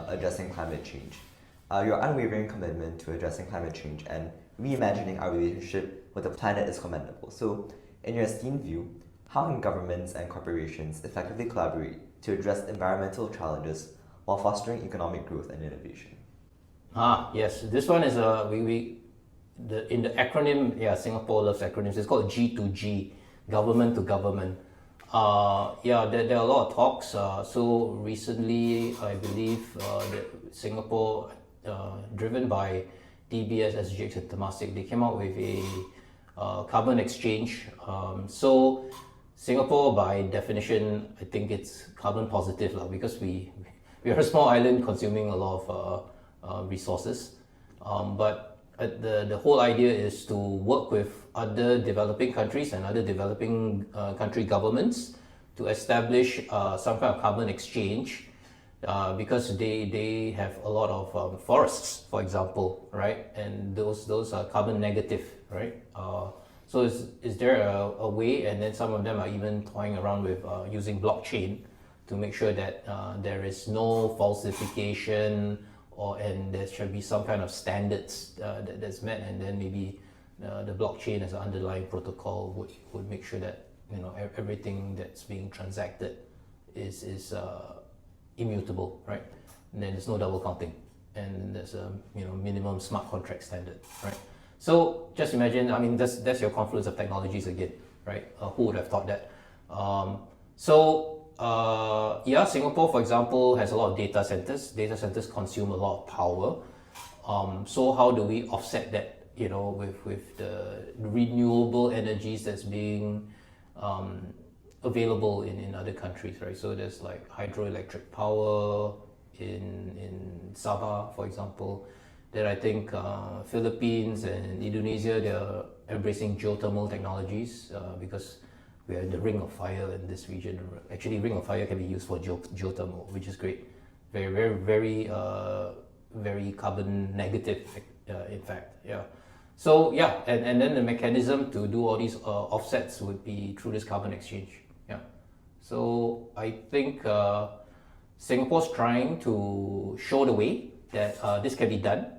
addressing climate change. Your unwavering commitment to addressing climate change and reimagining our relationship with the planet is commendable. So, in your esteemed view, how can governments and corporations effectively collaborate to address environmental challenges while fostering economic growth and innovation? Yes, this one is in the acronym. Yeah, Singapore loves acronyms. It's called G2G, government to government. There are a lot of talks. So recently, I believe that Singapore, driven by DBS, SGX, and Temasek, they came out with a carbon exchange. So Singapore, by definition, I think it's carbon positive because we are a small island consuming a lot of resources. But the whole idea is to work with other developing countries and other developing country governments to establish some kind of carbon exchange, because they have a lot of forests, for example, right? And those are carbon negative, right? So is there a way, and then some of them are even toying around with using blockchain to make sure that there is no falsification, and there should be some kind of standards that's met, and then maybe the blockchain as an underlying protocol would make sure that everything that's being transacted is immutable, right? And then there's no double counting, and there's a minimum smart contract standard, right? So just imagine, I mean, that's your confluence of technologies again, right? Who would have thought that? Singapore, for example, has a lot of data centers. Data centers consume a lot of power. So how do we offset that, with the renewable energies that's being available in other countries, right? So there's like hydroelectric power in Sabah, for example. That I think Philippines and Indonesia, they're embracing geothermal technologies because we are in the ring of fire in this region. Actually, ring of fire can be used for geothermal, which is great. Very, very, very, very carbon negative, in fact. Yeah. So yeah, and then the mechanism to do all these offsets would be through this carbon exchange. Yeah. So I think Singapore's trying to show the way that this can be done.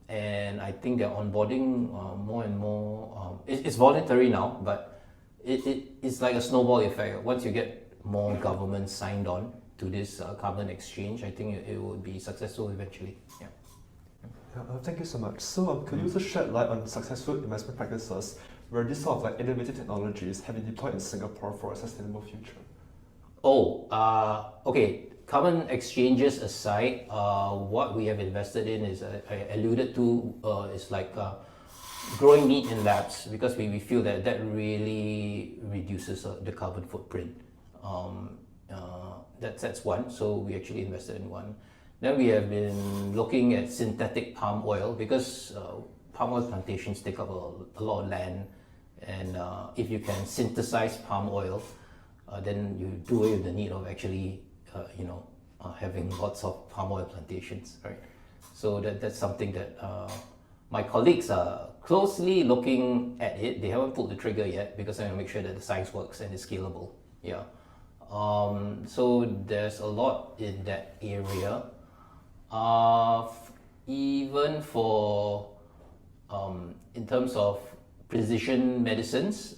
And I think they're onboarding more and more. It's voluntary now, but it's like a snowball effect. Once you get more governments signed on to this carbon exchange, I think it will be successful eventually. Yeah. Thank you so much. So could you also shed light on successful investment practices where these sort of innovative technologies have been deployed in Singapore for a sustainable future? Okay. Carbon exchanges aside, what we have invested in is, I alluded to, is like growing meat in labs, because we feel that really reduces the carbon footprint. That's one, so we actually invested in one. Then we have been looking at synthetic palm oil, because palm oil plantations take up a lot of land, and if you can synthesize palm oil, then you do away with the need of actually having lots of palm oil plantations, right? So that's something that my colleagues are closely looking at it. They haven't pulled the trigger yet because I want to make sure that the science works and is scalable. Yeah. So there's a lot in that area. Even for in terms of precision medicines,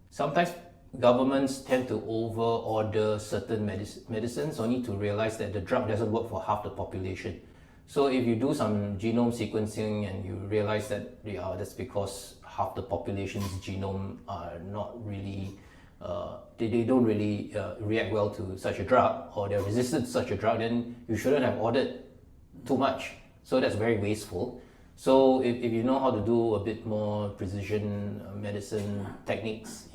sometimes governments tend to over-order certain medicines only to realize that the drug doesn't work for half the population. So if you do some genome sequencing and you realize that that's because half the population's genome are not really, they don't really react well to such a drug, or they're resistant to such a drug, then you shouldn't have ordered too much. So that's very wasteful. So if you know how to do a bit more precision medicine techniques,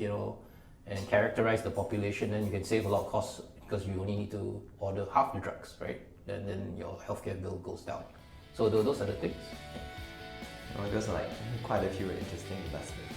and characterize the population, then you can save a lot of costs, because you only need to order half the drugs, right? Then your healthcare bill goes down. So those are the things. Those are quite a few interesting investments.